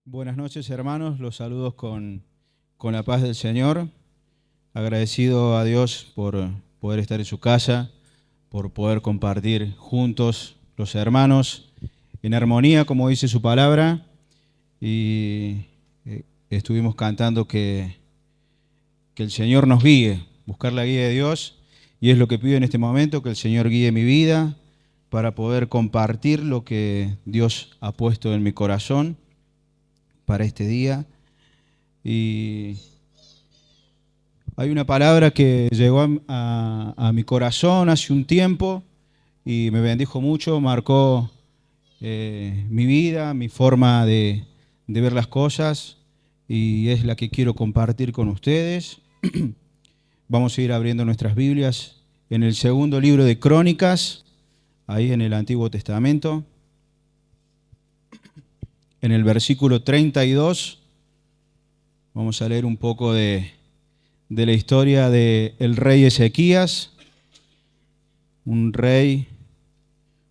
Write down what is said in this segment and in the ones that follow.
Buenas noches, hermanos. Los saludos con la paz del Señor. Agradecido a Dios por poder estar en su casa, por poder compartir juntos los hermanos en armonía, como dice su palabra. Y estuvimos cantando que el Señor nos guíe, buscar la guía de Dios. Y es lo que pido en este momento, que el Señor guíe mi vida para poder compartir lo que Dios ha puesto en mi corazón para este día. Y hay una palabra que llegó a mi corazón hace un tiempo y me bendijo mucho, marcó mi vida, mi forma de ver las cosas, y es la que quiero compartir con ustedes. Vamos a ir abriendo nuestras Biblias en el segundo libro de Crónicas, ahí en el Antiguo Testamento, en el versículo 32. Vamos a leer un poco de la historia del rey Ezequías, un rey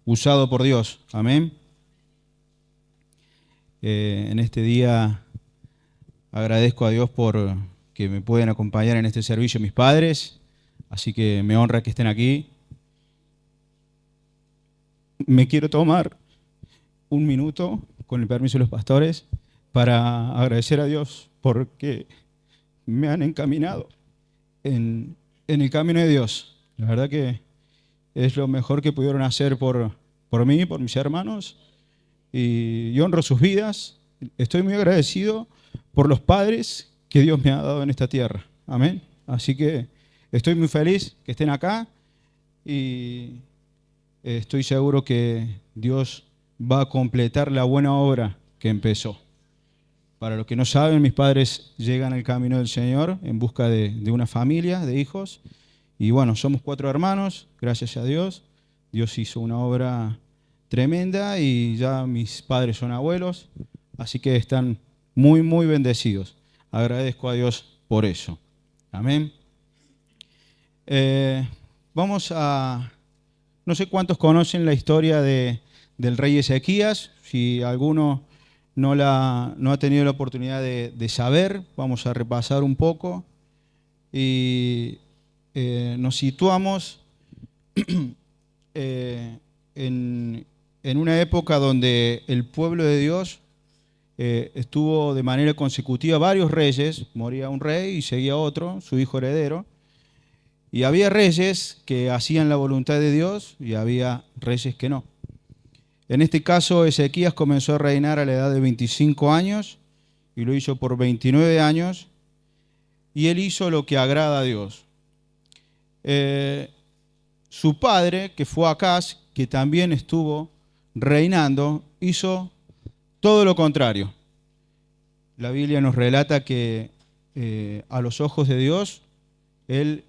usado por Dios. Amén. En este día agradezco a Dios por que me pueden acompañar en este servicio mis padres, así que me honra que estén aquí. Me quiero tomar un minuto, con el permiso de los pastores, para agradecer a Dios porque me han encaminado en el camino de Dios. La verdad que es lo mejor que pudieron hacer por mí, por mis hermanos, y honro sus vidas. Estoy muy agradecido por los padres que Dios me ha dado en esta tierra. Amén. Así que estoy muy feliz que estén acá y estoy seguro que Dios va a completar la buena obra que empezó. Para los que no saben, mis padres llegan al camino del Señor en busca de una familia, de hijos. Y bueno, somos 4 hermanos, gracias a Dios. Dios hizo una obra tremenda y ya mis padres son abuelos, así que están muy, muy bendecidos. Agradezco a Dios por eso. Amén. Eh, Vamos a... No sé cuántos conocen la historia del rey Ezequías. Si alguno no ha tenido la oportunidad de saber, vamos a repasar un poco. Y nos situamos eh, en una época donde el pueblo de Dios estuvo de manera consecutiva varios reyes. Moría un rey y seguía otro, su hijo heredero. Y había reyes que hacían la voluntad de Dios y había reyes que no. En este caso, Ezequías comenzó a reinar a la edad de 25 años y lo hizo por 29 años, y él hizo lo que agrada a Dios. Su padre, que fue Acaz, que también estuvo reinando, hizo todo lo contrario. La Biblia nos relata que a los ojos de Dios, él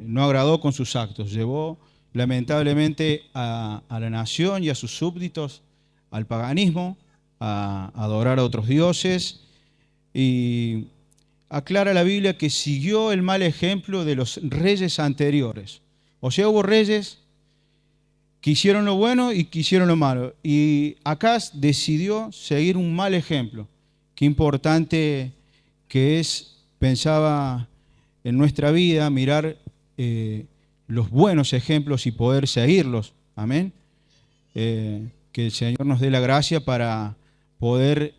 no agradó con sus actos, llevó lamentablemente a la nación y a sus súbditos al paganismo, a adorar a otros dioses, y aclara la Biblia que siguió el mal ejemplo de los reyes anteriores. O sea, hubo reyes que hicieron lo bueno y que hicieron lo malo, y Acaz decidió seguir un mal ejemplo. Qué importante que es, pensaba, en nuestra vida mirar los buenos ejemplos y poder seguirlos. Amén. Que el Señor nos dé la gracia para poder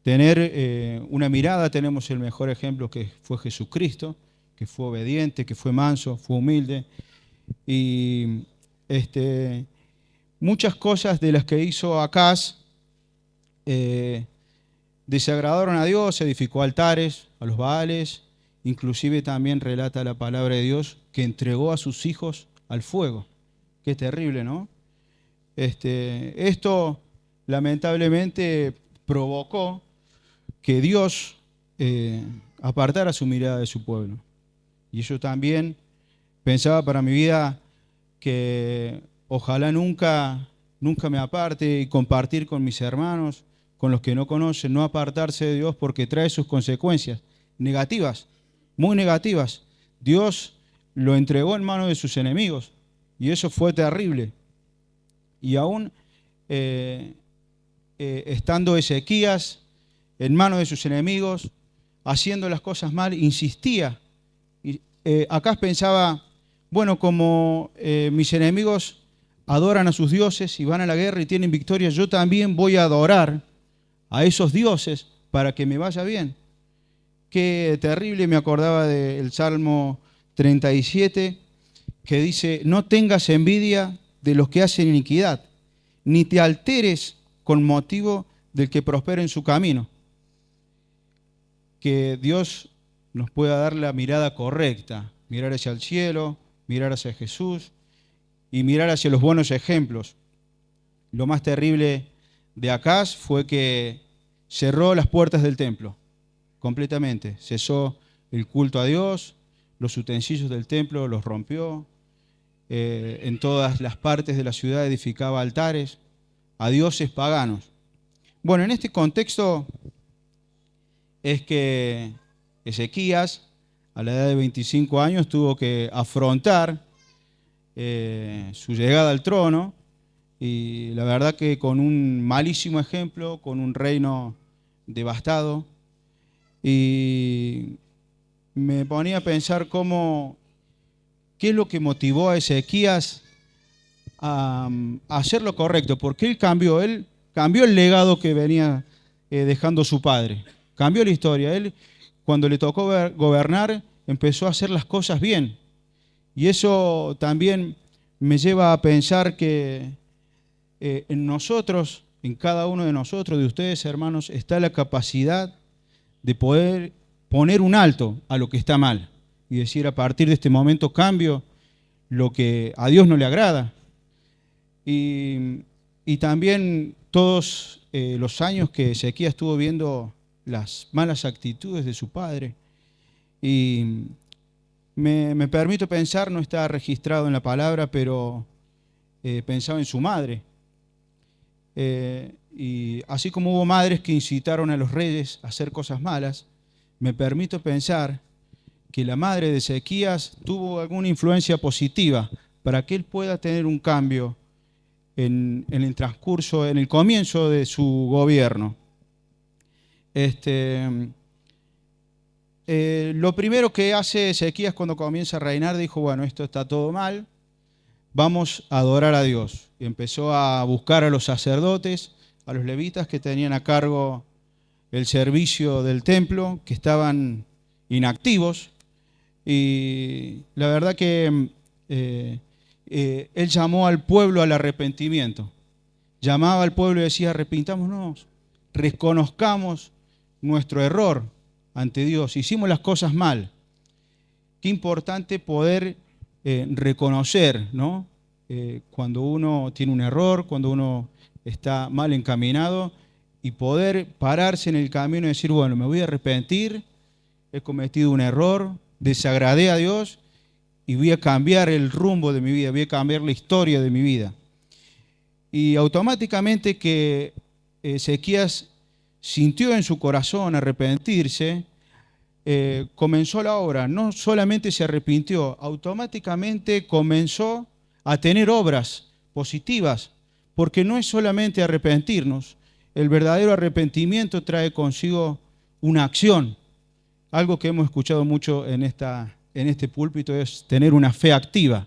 tener una mirada. Tenemos el mejor ejemplo, que fue Jesucristo, que fue obediente, que fue manso, fue humilde. Y muchas cosas de las que hizo Acaz desagradaron a Dios, edificó altares a los Baales. Inclusive también relata la palabra de Dios que entregó a sus hijos al fuego. Qué terrible, ¿no? Esto lamentablemente provocó que Dios apartara su mirada de su pueblo. Y yo también pensaba para mi vida que ojalá nunca me aparte, y compartir con mis hermanos, con los que no conocen, no apartarse de Dios, porque trae sus consecuencias negativas, muy negativas. Dios lo entregó en manos de sus enemigos y eso fue terrible. Y aún estando Ezequías en manos de sus enemigos, haciendo las cosas mal, insistía. Acaz pensaba, bueno, como mis enemigos adoran a sus dioses y van a la guerra y tienen victoria, yo también voy a adorar a esos dioses para que me vaya bien. Qué terrible, me acordaba del Salmo 37, que dice, no tengas envidia de los que hacen iniquidad, ni te alteres con motivo del que prospera en su camino. Que Dios nos pueda dar la mirada correcta, mirar hacia el cielo, mirar hacia Jesús y mirar hacia los buenos ejemplos. Lo más terrible de Acaz fue que cerró las puertas del templo completamente, cesó el culto a Dios, los utensilios del templo los rompió, en todas las partes de la ciudad edificaba altares a dioses paganos. Bueno, en este contexto es que Ezequías, a la edad de 25 años, tuvo que afrontar su llegada al trono, y la verdad que con un malísimo ejemplo, con un reino devastado, y me ponía a pensar qué es lo que motivó a Ezequías a hacer lo correcto, porque él cambió el legado que venía dejando su padre, cambió la historia. Él, cuando le tocó gobernar, empezó a hacer las cosas bien. Y eso también me lleva a pensar que en nosotros, en cada uno de nosotros, de ustedes, hermanos, está la capacidad de poder poner un alto a lo que está mal y decir, a partir de este momento cambio lo que a Dios no le agrada. Y también todos los años que Ezequías estuvo viendo las malas actitudes de su padre. Y me permito pensar, no está registrado en la palabra, pero pensaba en su madre. Y así como hubo madres que incitaron a los reyes a hacer cosas malas, me permito pensar que la madre de Ezequías tuvo alguna influencia positiva para que él pueda tener un cambio en el transcurso, en el comienzo de su gobierno. Lo primero que hace Ezequías cuando comienza a reinar, dijo, bueno, esto está todo mal, vamos a adorar a Dios. Y empezó a buscar a los sacerdotes, a los levitas que tenían a cargo el servicio del templo, que estaban inactivos. Y la verdad que él llamó al pueblo al arrepentimiento. Llamaba al pueblo y decía, arrepintámonos, reconozcamos nuestro error ante Dios, hicimos las cosas mal. Qué importante poder reconocer, ¿no? Cuando uno tiene un error, cuando uno está mal encaminado, y poder pararse en el camino y decir, bueno, me voy a arrepentir, he cometido un error, desagradé a Dios y voy a cambiar el rumbo de mi vida, voy a cambiar la historia de mi vida. Y automáticamente que Ezequías sintió en su corazón arrepentirse, comenzó la obra. No solamente se arrepintió, automáticamente comenzó a tener obras positivas, porque no es solamente arrepentirnos. El verdadero arrepentimiento trae consigo una acción. Algo que hemos escuchado mucho en este púlpito es tener una fe activa,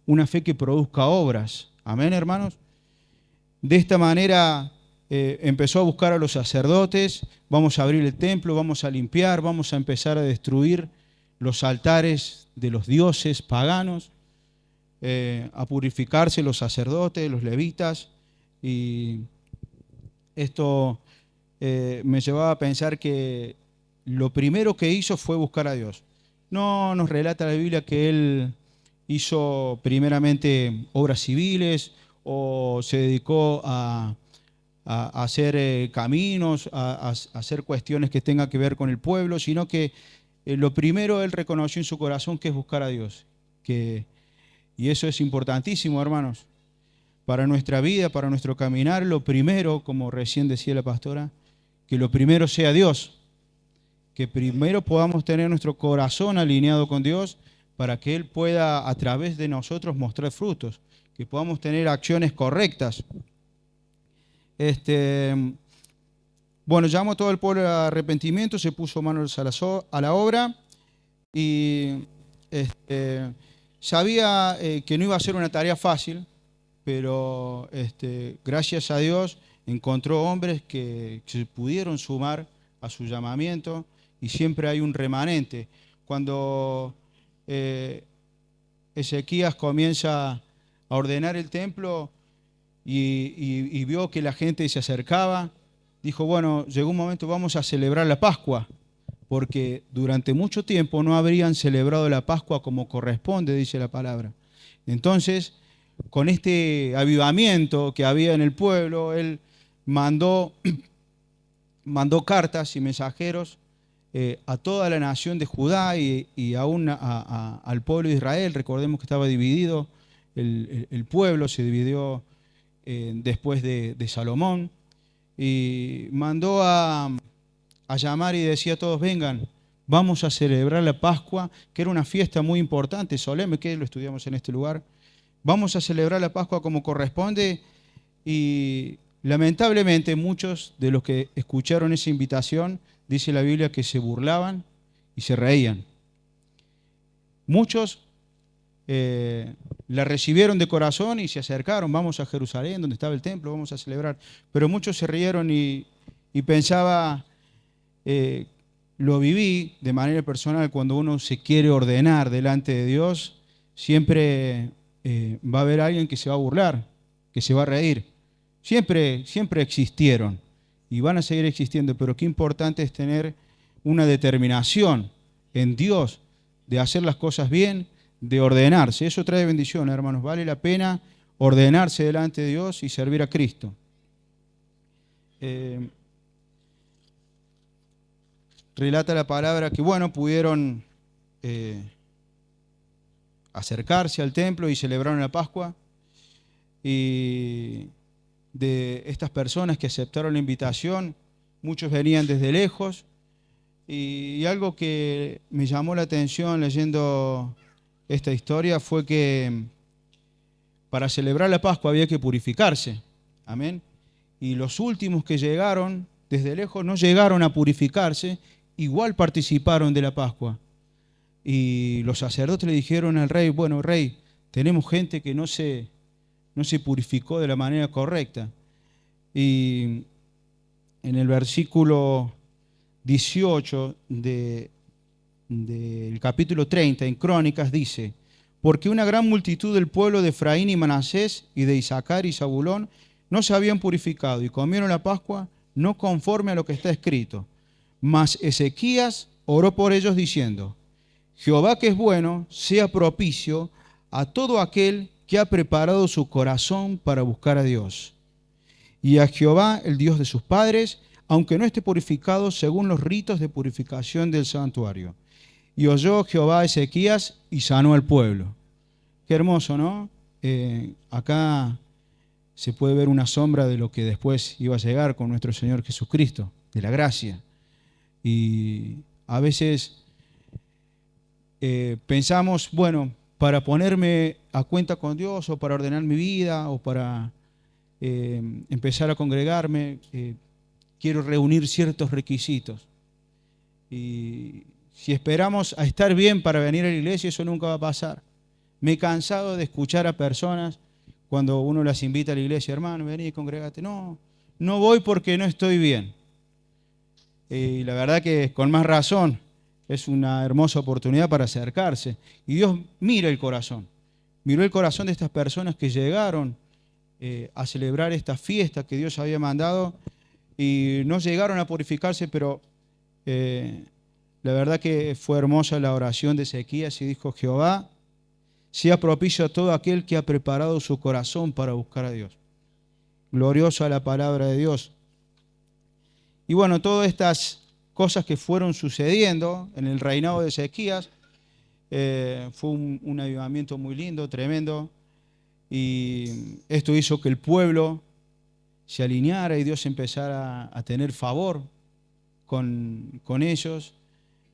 una fe que produzca obras. Amén, hermanos. De esta manera empezó a buscar a los sacerdotes, vamos a abrir el templo, vamos a limpiar, vamos a empezar a destruir los altares de los dioses paganos, a purificarse los sacerdotes, los levitas, y esto me llevaba a pensar que lo primero que hizo fue buscar a Dios. No nos relata la Biblia que él hizo primeramente obras civiles o se dedicó a hacer caminos, a hacer cuestiones que tengan que ver con el pueblo, sino que lo primero él reconoció en su corazón que es buscar a Dios. Y eso es importantísimo, hermanos. Para nuestra vida, para nuestro caminar, lo primero, como recién decía la pastora, que lo primero sea Dios. Que primero podamos tener nuestro corazón alineado con Dios para que Él pueda a través de nosotros mostrar frutos, que podamos tener acciones correctas. Este, bueno, llamó a todo el pueblo al arrepentimiento, se puso manos a la obra y sabía que no iba a ser una tarea fácil, pero gracias a Dios encontró hombres que se pudieron sumar a su llamamiento y siempre hay un remanente. Cuando Ezequías comienza a ordenar el templo y vio que la gente se acercaba, dijo, bueno, llegó un momento, vamos a celebrar la Pascua, porque durante mucho tiempo no habrían celebrado la Pascua como corresponde, dice la palabra. Entonces, con este avivamiento que había en el pueblo, él mandó cartas y mensajeros a toda la nación de Judá y aún al pueblo de Israel. Recordemos que estaba dividido, el pueblo se dividió después de Salomón, y mandó a llamar y decía a todos, vengan, vamos a celebrar la Pascua, que era una fiesta muy importante, solemne, que lo estudiamos en este lugar. Vamos a celebrar la Pascua como corresponde, y lamentablemente muchos de los que escucharon esa invitación, dice la Biblia, que se burlaban y se reían. Muchos la recibieron de corazón y se acercaron, vamos a Jerusalén, donde estaba el templo, vamos a celebrar. Pero muchos se rieron y pensaba, lo viví de manera personal, cuando uno se quiere ordenar delante de Dios, siempre va a haber alguien que se va a burlar, que se va a reír. Siempre existieron y van a seguir existiendo, pero qué importante es tener una determinación en Dios de hacer las cosas bien, de ordenarse. Eso trae bendición, hermanos. Vale la pena ordenarse delante de Dios y servir a Cristo. Relata la palabra que, bueno, pudieron acercarse al templo y celebraron la Pascua. Y de estas personas que aceptaron la invitación, muchos venían desde lejos. Y algo que me llamó la atención leyendo esta historia fue que para celebrar la Pascua había que purificarse. Amén. Y los últimos que llegaron desde lejos no llegaron a purificarse, igual participaron de la Pascua. Y los sacerdotes le dijeron al rey, bueno, rey, tenemos gente que no se purificó de la manera correcta. Y en el versículo 18 del capítulo 30, en Crónicas, dice, porque una gran multitud del pueblo de Efraín y Manasés y de Isaacar y Zabulón no se habían purificado y comieron la Pascua no conforme a lo que está escrito. Mas Ezequías oró por ellos diciendo, Jehová que es bueno, sea propicio a todo aquel que ha preparado su corazón para buscar a Dios. Y a Jehová, el Dios de sus padres, aunque no esté purificado según los ritos de purificación del santuario. Y oyó Jehová a Ezequías y sanó al pueblo. Qué hermoso, ¿no? Acá se puede ver una sombra de lo que después iba a llegar con nuestro Señor Jesucristo, de la gracia. Y a veces pensamos, bueno, para ponerme a cuenta con Dios o para ordenar mi vida o para empezar a congregarme, quiero reunir ciertos requisitos. Y si esperamos a estar bien para venir a la iglesia, eso nunca va a pasar. Me he cansado de escuchar a personas cuando uno las invita a la iglesia, hermano, vení, congregate. No voy porque no estoy bien. Y la verdad que con más razón es una hermosa oportunidad para acercarse. Y Dios mira el corazón. Miró el corazón de estas personas que llegaron a celebrar esta fiesta que Dios había mandado y no llegaron a purificarse, pero la verdad que fue hermosa la oración de Ezequías y dijo, Jehová, sea propicio a todo aquel que ha preparado su corazón para buscar a Dios. Gloriosa la palabra de Dios. Y bueno, todas estas cosas que fueron sucediendo en el reinado de Ezequías, fue un avivamiento muy lindo, tremendo, y esto hizo que el pueblo se alineara y Dios empezara a tener favor con ellos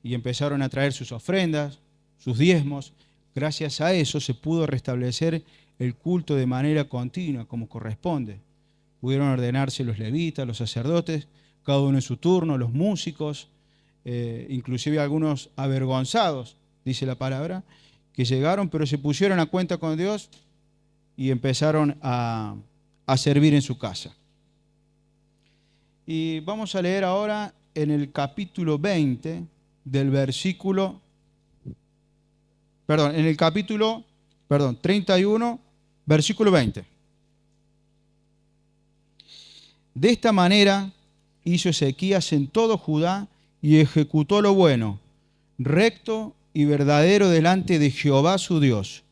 y empezaron a traer sus ofrendas, sus diezmos. Gracias a eso se pudo restablecer el culto de manera continua, como corresponde. pudieron ordenarse los levitas, los sacerdotes, cada uno en su turno, los músicos, inclusive algunos avergonzados, dice la palabra, que llegaron, pero se pusieron a cuenta con Dios y empezaron a servir en su casa. Y vamos a leer ahora en el capítulo 20 del versículo, en el capítulo 31, versículo 20. De esta manera hizo Ezequías en todo Judá y ejecutó lo bueno, recto y verdadero delante de Jehová su Dios.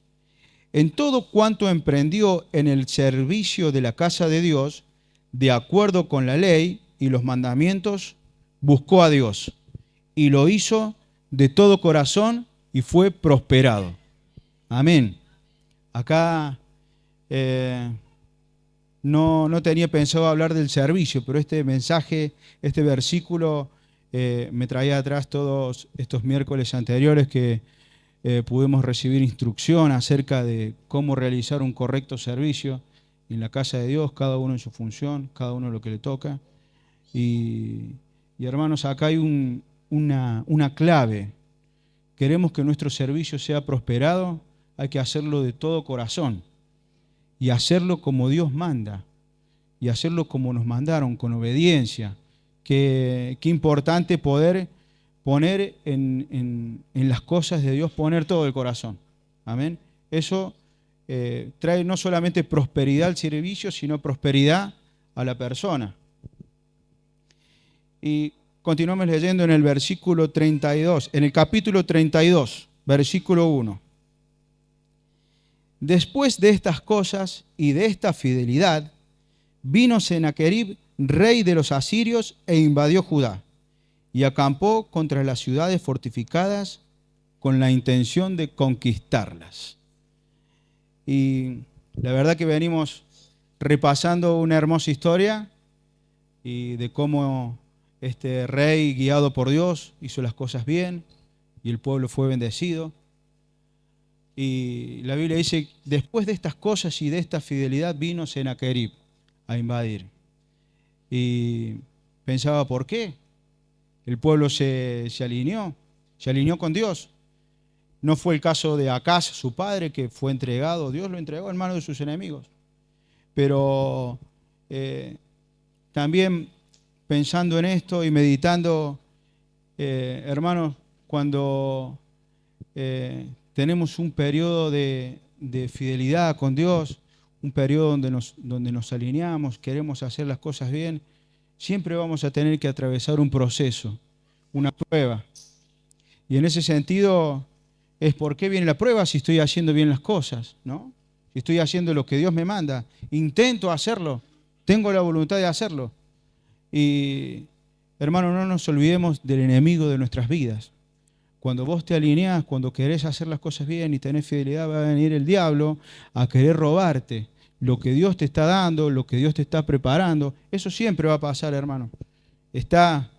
En todo cuanto emprendió en el servicio de la casa de Dios, de acuerdo con la ley y los mandamientos, buscó a Dios y lo hizo de todo corazón y fue prosperado. Amén. Acá no tenía pensado hablar del servicio, pero este mensaje, este versículo me traía atrás todos estos miércoles anteriores que pudimos recibir instrucción acerca de cómo realizar un correcto servicio en la casa de Dios, cada uno en su función, cada uno lo que le toca. Y hermanos, acá hay una clave. Queremos que nuestro servicio sea prosperado, hay que hacerlo de todo corazón y hacerlo como Dios manda y hacerlo como nos mandaron, con obediencia. Qué importante poder poner en las cosas de Dios, poner todo el corazón. Amén. Eso trae no solamente prosperidad al servicio, sino prosperidad a la persona. Y continuamos leyendo en el versículo 32, en el capítulo 32, versículo 1. Después de estas cosas y de esta fidelidad, vino Sennacherib, rey de los asirios, e invadió Judá, y acampó contra las ciudades fortificadas con la intención de conquistarlas. Y la verdad que venimos repasando una hermosa historia y de cómo este rey, guiado por Dios, hizo las cosas bien y el pueblo fue bendecido. Y la Biblia dice, después de estas cosas y de esta fidelidad vino Sennacherib a invadir. Y pensaba, ¿por qué? El pueblo se alineó con Dios. No fue el caso de Acaz, su padre, que fue entregado, Dios lo entregó en manos de sus enemigos. Pero también pensando en esto y meditando, hermanos, cuando tenemos un periodo de fidelidad con Dios, un periodo donde nos alineamos, queremos hacer las cosas bien, siempre vamos a tener que atravesar un proceso, una prueba. Y en ese sentido, es por qué viene la prueba si estoy haciendo bien las cosas, ¿no? Si estoy haciendo lo que Dios me manda, intento hacerlo, tengo la voluntad de hacerlo. Y, hermano, no nos olvidemos del enemigo de nuestras vidas. Cuando vos te alineás, cuando querés hacer las cosas bien y tenés fidelidad, va a venir el diablo a querer robarte lo que Dios te está dando, lo que Dios te está preparando. Eso siempre va a pasar, hermano. Está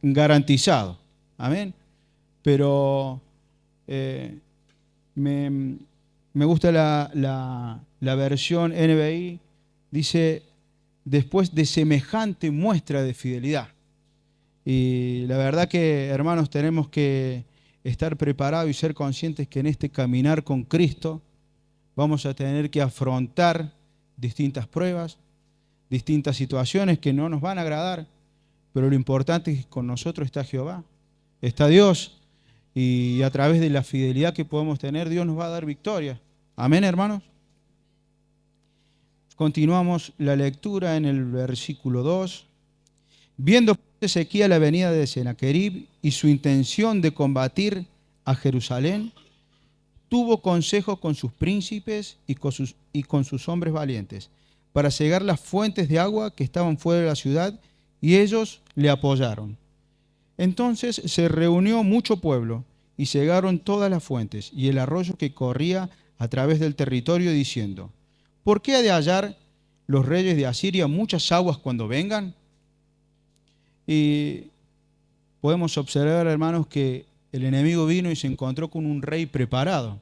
garantizado. Amén. Pero me gusta la versión NBI. Dice, después de semejante muestra de fidelidad. Y la verdad que, hermanos, tenemos que estar preparados y ser conscientes que en este caminar con Cristo vamos a tener que afrontar distintas pruebas, distintas situaciones que no nos van a agradar, pero lo importante es que con nosotros está Jehová, está Dios, y a través de la fidelidad que podemos tener, Dios nos va a dar victoria. Amén, hermanos. Continuamos la lectura en el versículo 2. Viendo Ezequías la venida de Sennacherib y su intención de combatir a Jerusalén, tuvo consejo con sus príncipes y con sus hombres valientes para cegar las fuentes de agua que estaban fuera de la ciudad, y ellos le apoyaron. Entonces se reunió mucho pueblo y cegaron todas las fuentes y el arroyo que corría a través del territorio, diciendo, ¿por qué ha de hallar los reyes de Asiria muchas aguas cuando vengan? Y podemos observar, hermanos, que el enemigo vino y se encontró con un rey preparado,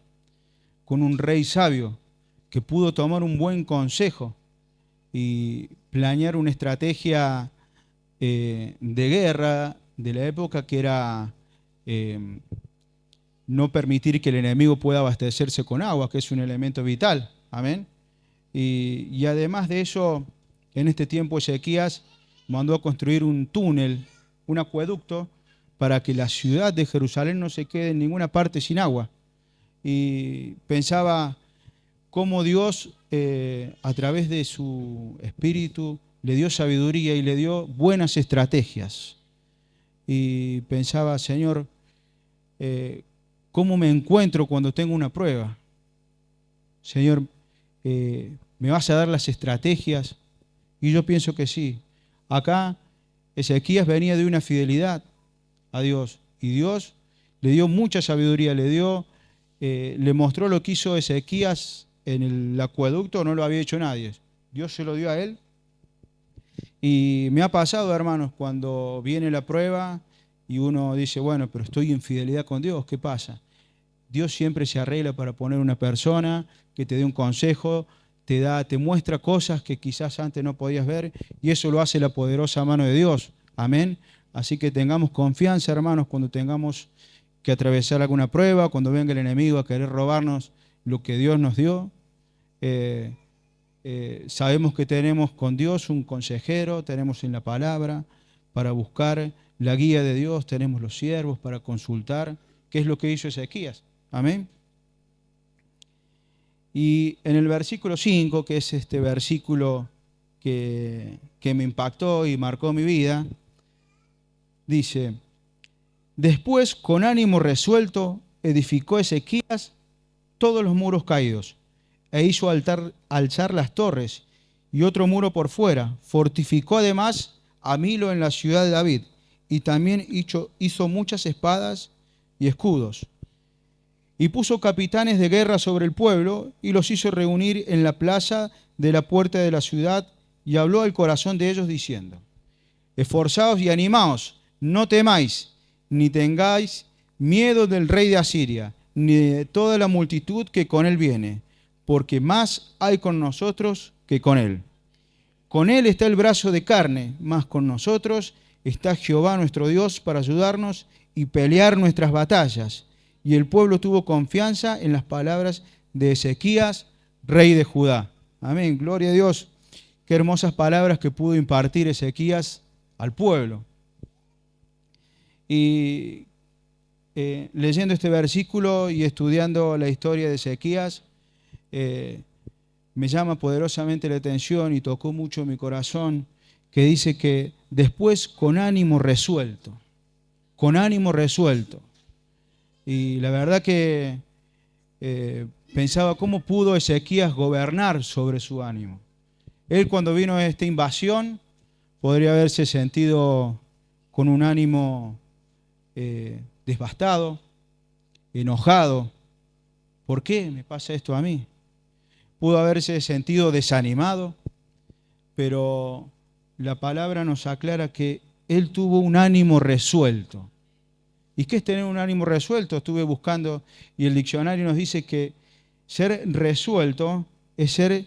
con un rey sabio, que pudo tomar un buen consejo y planear una estrategia de guerra de la época que era no permitir que el enemigo pueda abastecerse con agua, que es un elemento vital. Amén. Y además de eso, en este tiempo Ezequías mandó a construir un túnel, un acueducto, para que la ciudad de Jerusalén no se quede en ninguna parte sin agua. Y pensaba cómo Dios, a través de su espíritu, le dio sabiduría y le dio buenas estrategias. Y pensaba, Señor, ¿cómo me encuentro cuando tengo una prueba? Señor, ¿me vas a dar las estrategias? Y yo pienso que sí. Acá Ezequías venía de una fidelidad a Dios y Dios le dio mucha sabiduría, le mostró lo que hizo Ezequías en el acueducto, no lo había hecho nadie. Dios se lo dio a él. Y me ha pasado, hermanos, cuando viene la prueba y uno dice, bueno, pero estoy en fidelidad con Dios, ¿qué pasa? Dios siempre se arregla para poner una persona que te dé un consejo, te muestra cosas que quizás antes no podías ver, y eso lo hace la poderosa mano de Dios. Amén. Así que tengamos confianza, hermanos, cuando tengamos que atravesar alguna prueba, cuando venga el enemigo a querer robarnos lo que Dios nos dio. Sabemos que tenemos con Dios un consejero, tenemos en la palabra para buscar la guía de Dios, tenemos los siervos para consultar, qué es lo que hizo Ezequías. Amén. Y en el versículo 5, que es este versículo que me impactó y marcó mi vida, dice: después, con ánimo resuelto, edificó Ezequías todos los muros caídos, e hizo alzar las torres y otro muro por fuera. Fortificó además a Milo en la ciudad de David, y también hizo muchas espadas y escudos. Y puso capitanes de guerra sobre el pueblo, y los hizo reunir en la plaza de la puerta de la ciudad, y habló al corazón de ellos diciendo: esforzaos y animaos, no temáis, ni tengáis miedo del rey de Asiria, ni de toda la multitud que con él viene, porque más hay con nosotros que con él. Con él está el brazo de carne, mas con nosotros está Jehová nuestro Dios para ayudarnos y pelear nuestras batallas. Y el pueblo tuvo confianza en las palabras de Ezequías, rey de Judá. Amén, gloria a Dios. Qué hermosas palabras que pudo impartir Ezequías al pueblo. Y leyendo este versículo y estudiando la historia de Ezequías, me llama poderosamente la atención y tocó mucho mi corazón, que dice que después con ánimo resuelto. Y la verdad que pensaba cómo pudo Ezequías gobernar sobre su ánimo. Él, cuando vino a esta invasión, podría haberse sentido con un ánimo devastado, enojado. ¿Por qué me pasa esto a mí? Pudo haberse sentido desanimado, pero la palabra nos aclara que él tuvo un ánimo resuelto. ¿Y qué es tener un ánimo resuelto? Estuve buscando y el diccionario nos dice que ser resuelto es ser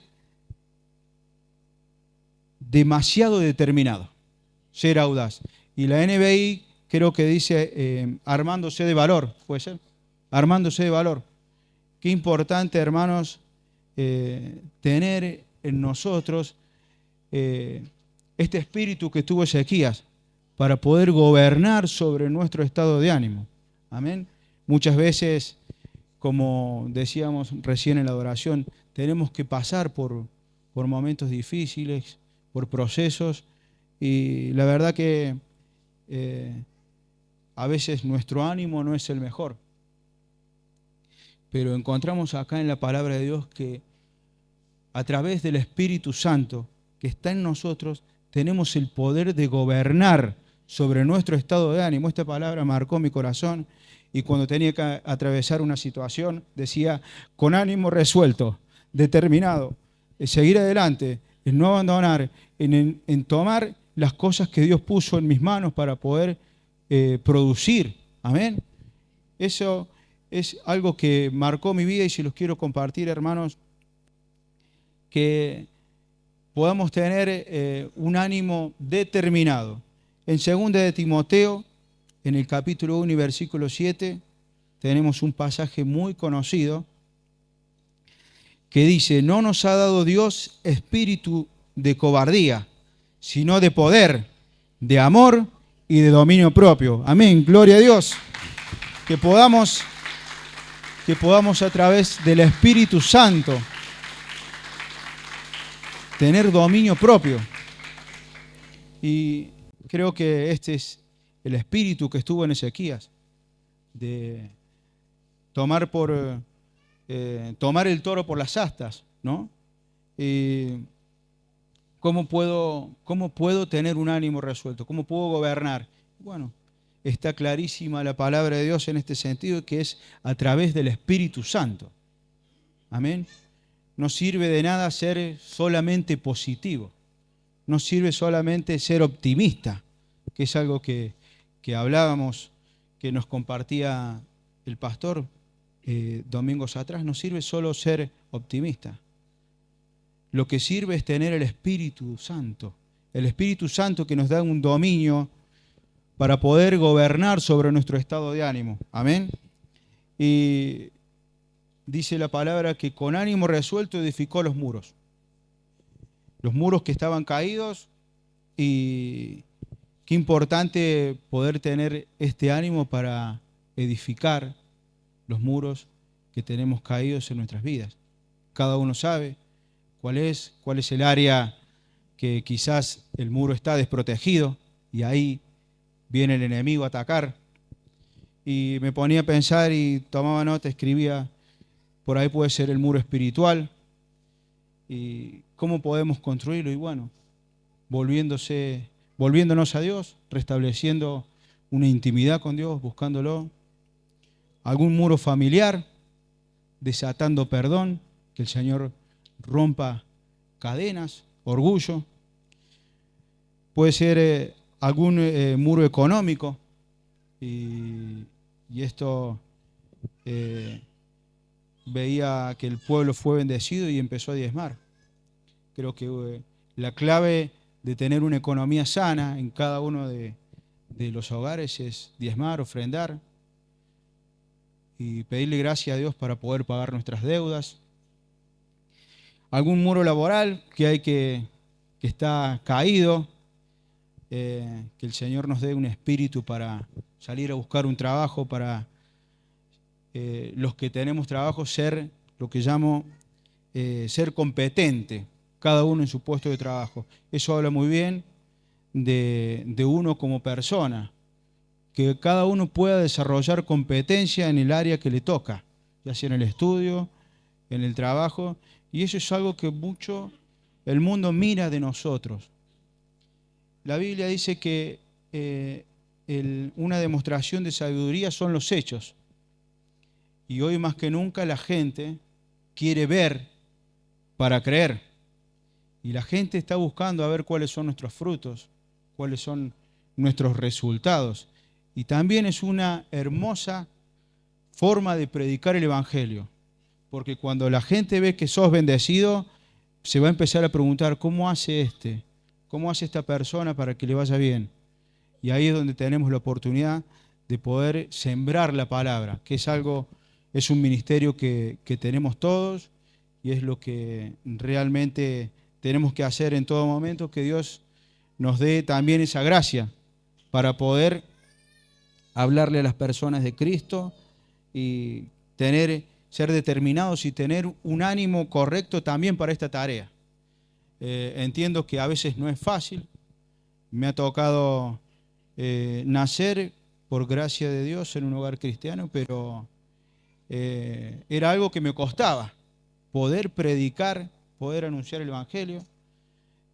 demasiado determinado, ser audaz. Y la NBI creo que dice armándose de valor, ¿puede ser? Armándose de valor. Qué importante, hermanos, tener en nosotros este espíritu que tuvo Ezequías, para poder gobernar sobre nuestro estado de ánimo. Amén. Muchas veces, como decíamos recién en la adoración, tenemos que pasar por momentos difíciles, por procesos, y la verdad que a veces nuestro ánimo no es el mejor. Pero encontramos acá en la palabra de Dios que a través del Espíritu Santo que está en nosotros, tenemos el poder de gobernar sobre nuestro estado de ánimo. Esta palabra marcó mi corazón, y cuando tenía que atravesar una situación decía: con ánimo resuelto, determinado, en seguir adelante, en no abandonar, en tomar las cosas que Dios puso en mis manos para poder producir. Amén. Eso es algo que marcó mi vida y se los quiero compartir, hermanos, que podamos tener un ánimo determinado. En 2 de Timoteo, en el capítulo 1 y versículo 7, tenemos un pasaje muy conocido que dice: no nos ha dado Dios espíritu de cobardía, sino de poder, de amor y de dominio propio. Amén, gloria a Dios. Que podamos a través del Espíritu Santo tener dominio propio. Y creo que este es el espíritu que estuvo en Ezequías, de tomar el toro por las astas, ¿no? ¿Cómo puedo tener un ánimo resuelto? ¿Cómo puedo gobernar? Bueno, está clarísima la palabra de Dios en este sentido, que es a través del Espíritu Santo. Amén. No sirve de nada ser solamente positivo. No sirve solamente ser optimista, que es algo que hablábamos, que nos compartía el pastor domingos atrás. No sirve solo ser optimista. Lo que sirve es tener el Espíritu Santo que nos da un dominio para poder gobernar sobre nuestro estado de ánimo. Amén. Y dice la palabra que con ánimo resuelto edificó los muros que estaban caídos, y qué importante poder tener este ánimo para edificar los muros que tenemos caídos en nuestras vidas. Cada uno sabe cuál es el área que quizás el muro está desprotegido y ahí viene el enemigo a atacar. Y me ponía a pensar y tomaba nota, escribía, por ahí puede ser el muro espiritual. ¿Y cómo podemos construirlo? Y bueno, volviéndonos a Dios, restableciendo una intimidad con Dios, buscándolo. Algún muro familiar, desatando perdón, que el Señor rompa cadenas, orgullo. Puede ser algún muro económico, y esto veía que el pueblo fue bendecido y empezó a diezmar. Creo que la clave de tener una economía sana en cada uno de los hogares es diezmar, ofrendar y pedirle gracias a Dios para poder pagar nuestras deudas. Algún muro laboral que está caído, que el Señor nos dé un espíritu para salir a buscar un trabajo, para los que tenemos trabajo ser lo que llamo ser competente, cada uno en su puesto de trabajo. Eso habla muy bien de uno como persona, que cada uno pueda desarrollar competencia en el área que le toca, ya sea en el estudio, en el trabajo, y eso es algo que mucho el mundo mira de nosotros. La Biblia dice que una demostración de sabiduría son los hechos. Y hoy más que nunca la gente quiere ver para creer. Y la gente está buscando a ver cuáles son nuestros frutos, cuáles son nuestros resultados. Y también es una hermosa forma de predicar el Evangelio. Porque cuando la gente ve que sos bendecido, se va a empezar a preguntar, ¿cómo hace este? ¿Cómo hace esta persona para que le vaya bien? Y ahí es donde tenemos la oportunidad de poder sembrar la palabra, que es un ministerio que tenemos todos y es lo que realmente tenemos que hacer en todo momento, que Dios nos dé también esa gracia para poder hablarle a las personas de Cristo y ser determinados y tener un ánimo correcto también para esta tarea. Entiendo que a veces no es fácil. Me ha tocado nacer por gracia de Dios en un hogar cristiano, pero era algo que me costaba, poder predicar, poder anunciar el Evangelio.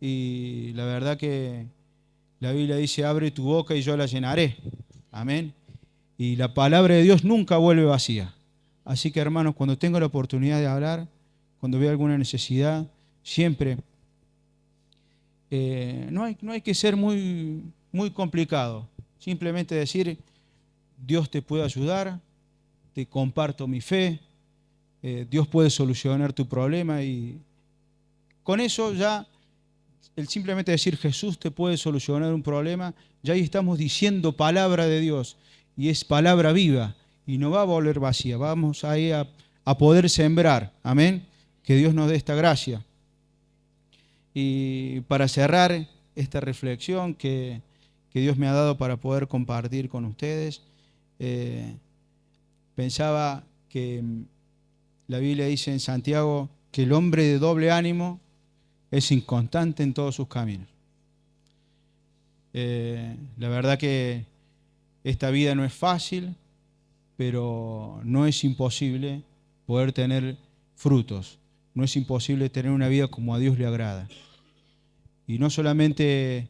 Y la verdad que la Biblia dice, abre tu boca y yo la llenaré. Amén. Y la palabra de Dios nunca vuelve vacía. Así que, hermanos, cuando tengo la oportunidad de hablar, cuando veo alguna necesidad, siempre no hay que ser muy, muy complicado. Simplemente decir, Dios te puede ayudar, te comparto mi fe, Dios puede solucionar tu problema, y con eso ya el simplemente decir Jesús te puede solucionar un problema, ya ahí estamos diciendo palabra de Dios y es palabra viva y no va a volver vacía. Vamos ahí a poder sembrar. Amén. Que Dios nos dé esta gracia. Y para cerrar esta reflexión que Dios me ha dado para poder compartir con ustedes, pensaba que la Biblia dice en Santiago que el hombre de doble ánimo es inconstante en todos sus caminos. La verdad que esta vida no es fácil, pero no es imposible poder tener frutos. No es imposible tener una vida como a Dios le agrada. Y no solamente,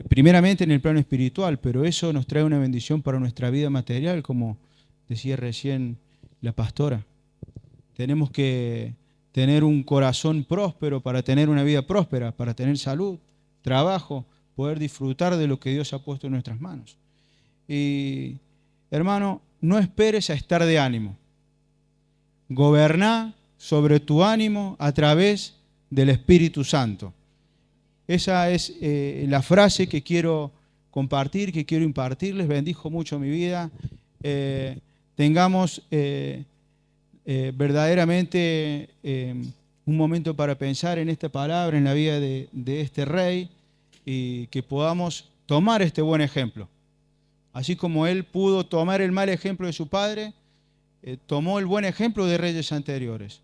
primeramente en el plano espiritual, pero eso nos trae una bendición para nuestra vida material, como decía recién la pastora. Tenemos que tener un corazón próspero para tener una vida próspera, para tener salud, trabajo, poder disfrutar de lo que Dios ha puesto en nuestras manos. Y, hermano, no esperes a estar de ánimo. Goberná sobre tu ánimo a través del Espíritu Santo. Esa es la frase que quiero compartir, que quiero impartirles. Bendijo mucho mi vida. Tengamos verdaderamente un momento para pensar en esta palabra, en la vida de este rey, y que podamos tomar este buen ejemplo. Así como él pudo tomar el mal ejemplo de su padre, tomó el buen ejemplo de reyes anteriores.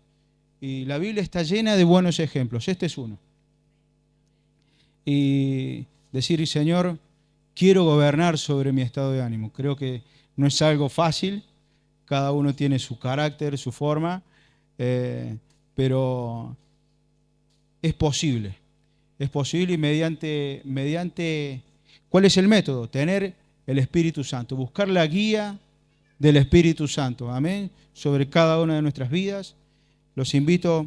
Y la Biblia está llena de buenos ejemplos. Este es uno. Y decir, Señor, quiero gobernar sobre mi estado de ánimo. Creo que no es algo fácil. Cada uno tiene su carácter, su forma, pero es posible. Es posible y mediante, ¿cuál es el método? Tener el Espíritu Santo, buscar la guía del Espíritu Santo, amén, sobre cada una de nuestras vidas. Los invito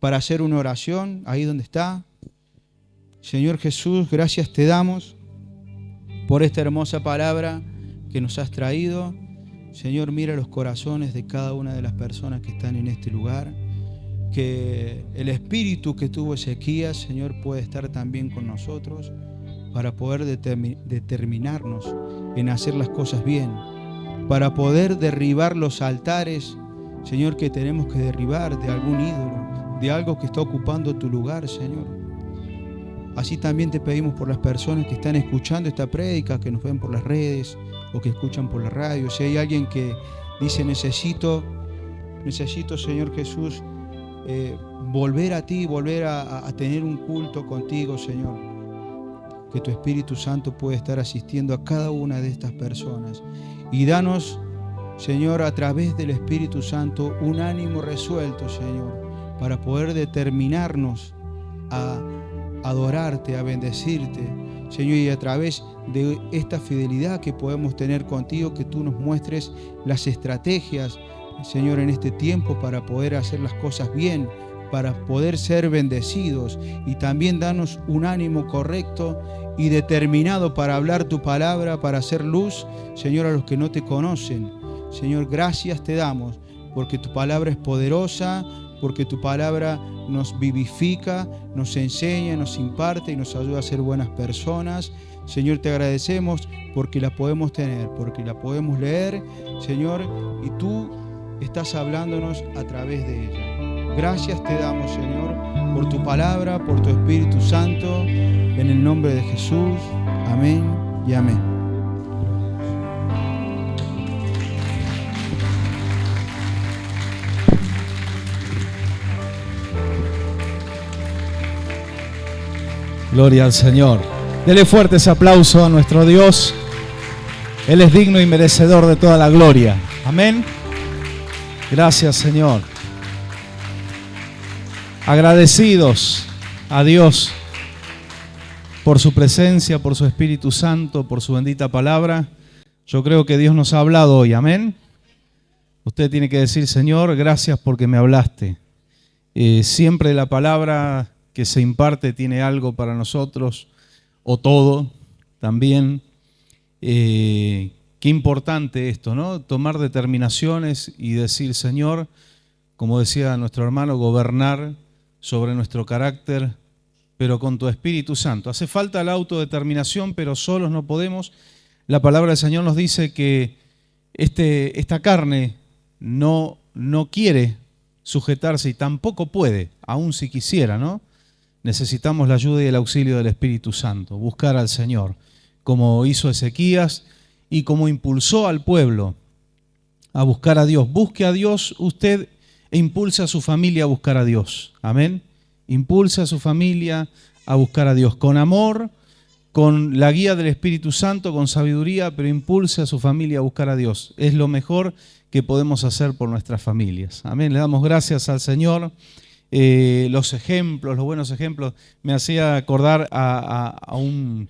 para hacer una oración ahí donde está. Señor Jesús, gracias te damos por esta hermosa palabra que nos has traído. Señor, mira los corazones de cada una de las personas que están en este lugar. Que el espíritu que tuvo Ezequías, Señor, puede estar también con nosotros para poder determinarnos en hacer las cosas bien, para poder derribar los altares, Señor, que tenemos que derribar de algún ídolo, de algo que está ocupando tu lugar, Señor. Así también te pedimos por las personas que están escuchando esta prédica, que nos ven por las redes o que escuchan por la radio. Si hay alguien que dice necesito, Señor Jesús, volver a ti, volver a tener un culto contigo, Señor. Que tu Espíritu Santo pueda estar asistiendo a cada una de estas personas. Y danos, Señor, a través del Espíritu Santo, un ánimo resuelto, Señor, para poder determinarnos a adorarte, a bendecirte, Señor, y a través de esta fidelidad que podemos tener contigo, que tú nos muestres las estrategias, Señor, en este tiempo para poder hacer las cosas bien, para poder ser bendecidos, y también danos un ánimo correcto y determinado para hablar tu palabra, para hacer luz, Señor, a los que no te conocen. Señor, gracias te damos, porque tu palabra es poderosa, porque tu palabra nos vivifica, nos enseña, nos imparte y nos ayuda a ser buenas personas. Señor, te agradecemos porque la podemos tener, porque la podemos leer, Señor, y tú estás hablándonos a través de ella. Gracias te damos, Señor, por tu palabra, por tu Espíritu Santo, en el nombre de Jesús. Amén y amén. Gloria al Señor. Dele fuertes aplausos a nuestro Dios. Él es digno y merecedor de toda la gloria. Amén. Gracias, Señor. Agradecidos a Dios por su presencia, por su Espíritu Santo, por su bendita palabra. Yo creo que Dios nos ha hablado hoy. Amén. Usted tiene que decir, Señor, gracias porque me hablaste. Siempre la palabra que se imparte tiene algo para nosotros, o todo también. Qué importante esto, ¿no? Tomar determinaciones y decir, Señor, como decía nuestro hermano, gobernar sobre nuestro carácter pero con tu Espíritu Santo. Hace falta la autodeterminación, pero solos no podemos. La palabra del Señor nos dice que esta carne no quiere sujetarse y tampoco puede, aun si quisiera, ¿no? Necesitamos la ayuda y el auxilio del Espíritu Santo, buscar al Señor, como hizo Ezequías y como impulsó al pueblo a buscar a Dios. Busque a Dios usted e impulse a su familia a buscar a Dios. Amén. Impulse a su familia a buscar a Dios con amor, con la guía del Espíritu Santo, con sabiduría, pero impulse a su familia a buscar a Dios. Es lo mejor que podemos hacer por nuestras familias. Amén. Le damos gracias al Señor. Los ejemplos, los buenos ejemplos, me hacía acordar a un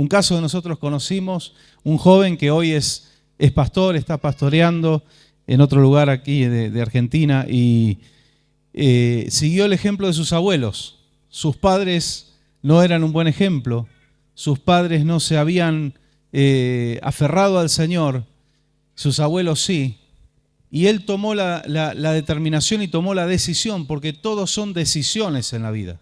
caso que nosotros conocimos, un joven que hoy es pastor, está pastoreando en otro lugar aquí de Argentina y siguió el ejemplo de sus abuelos. Sus padres no eran un buen ejemplo, sus padres no se habían aferrado al Señor, sus abuelos sí. Y él tomó la determinación y tomó la decisión, porque todos son decisiones en la vida.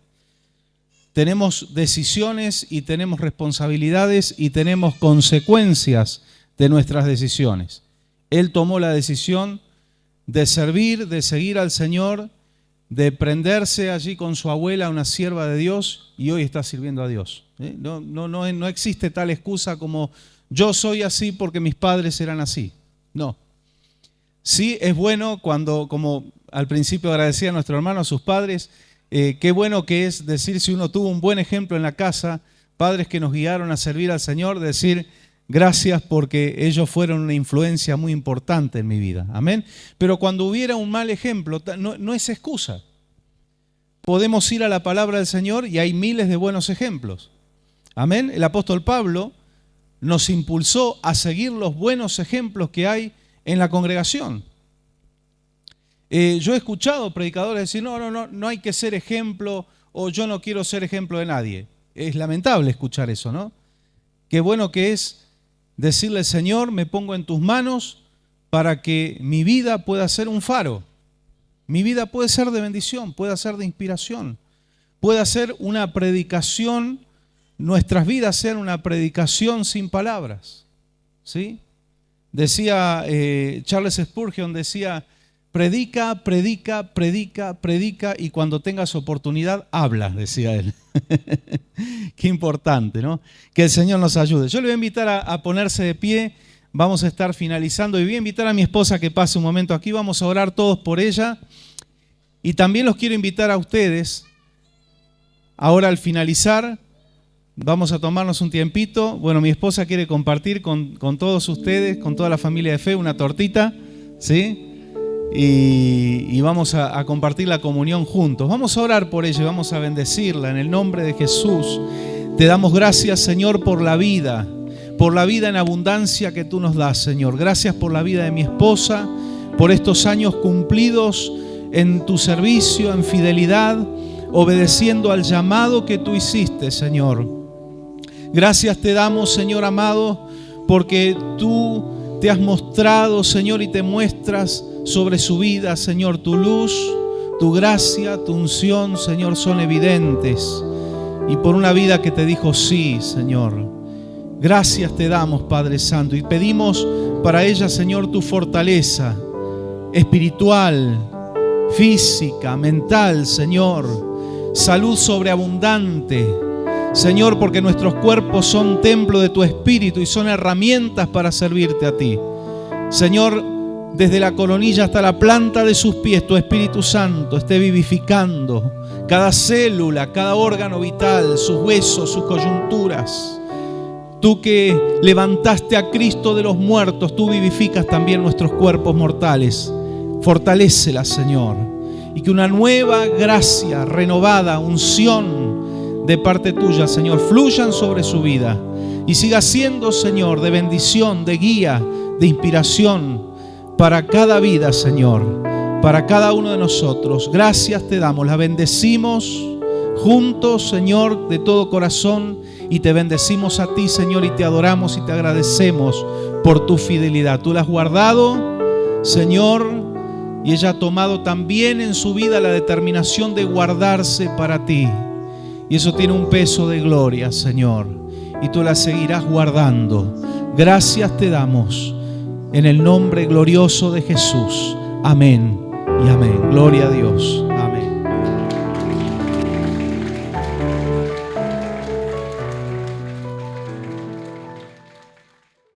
Tenemos decisiones y tenemos responsabilidades y tenemos consecuencias de nuestras decisiones. Él tomó la decisión de servir, de seguir al Señor, de prenderse allí con su abuela, una sierva de Dios, y hoy está sirviendo a Dios. No existe tal excusa como yo soy así porque mis padres eran así. No. Sí, es bueno cuando, como al principio agradecía a nuestro hermano, a sus padres, qué bueno que es decir, si uno tuvo un buen ejemplo en la casa, padres que nos guiaron a servir al Señor, decir gracias porque ellos fueron una influencia muy importante en mi vida. Amén. Pero cuando hubiera un mal ejemplo, no es excusa. Podemos ir a la palabra del Señor y hay miles de buenos ejemplos. Amén. El apóstol Pablo nos impulsó a seguir los buenos ejemplos que hay en la congregación. Yo he escuchado predicadores decir, no hay que ser ejemplo o yo no quiero ser ejemplo de nadie. Es lamentable escuchar eso, ¿no? Qué bueno que es decirle, Señor, me pongo en tus manos para que mi vida pueda ser un faro. Mi vida puede ser de bendición, puede ser de inspiración, puede ser una predicación, nuestras vidas sean una predicación sin palabras, ¿sí? Decía Charles Spurgeon, decía, predica, predica, predica, predica y cuando tengas oportunidad, habla, decía él. Qué importante, ¿no? Que el Señor nos ayude. Yo le voy a invitar a ponerse de pie, vamos a estar finalizando y voy a invitar a mi esposa que pase un momento aquí, vamos a orar todos por ella y también los quiero invitar a ustedes, ahora al finalizar, vamos a tomarnos un tiempito. Bueno, mi esposa quiere compartir con todos ustedes, con toda la familia de fe, una tortita, ¿sí? Y vamos a compartir la comunión juntos. Vamos a orar por ella y vamos a bendecirla en el nombre de Jesús. Te damos gracias, Señor, por la vida en abundancia que tú nos das, Señor. Gracias por la vida de mi esposa, por estos años cumplidos en tu servicio, en fidelidad, obedeciendo al llamado que tú hiciste, Señor. Gracias te damos, Señor amado, porque tú te has mostrado, Señor, y te muestras sobre su vida, Señor. Tu luz, tu gracia, tu unción, Señor, son evidentes. Y por una vida que te dijo sí, Señor. Gracias te damos, Padre Santo, y pedimos para ella, Señor, tu fortaleza espiritual, física, mental, Señor. Salud sobreabundante, Señor, porque nuestros cuerpos son templo de tu Espíritu y son herramientas para servirte a ti. Señor, desde la coronilla hasta la planta de sus pies, tu Espíritu Santo esté vivificando cada célula, cada órgano vital, sus huesos, sus coyunturas. Tú que levantaste a Cristo de los muertos, tú vivificas también nuestros cuerpos mortales. Fortalécela, Señor, y que una nueva gracia, renovada, unción de parte tuya, Señor, fluyan sobre su vida y siga siendo, Señor, de bendición, de guía, de inspiración para cada vida, Señor, para cada uno de nosotros. Gracias te damos, la bendecimos juntos, Señor, de todo corazón y te bendecimos a ti, Señor, y te adoramos y te agradecemos por tu fidelidad. Tú la has guardado, Señor, y ella ha tomado también en su vida la determinación de guardarse para ti. Y eso tiene un peso de gloria, Señor. Y tú la seguirás guardando. Gracias te damos en el nombre glorioso de Jesús. Amén y amén. Gloria a Dios.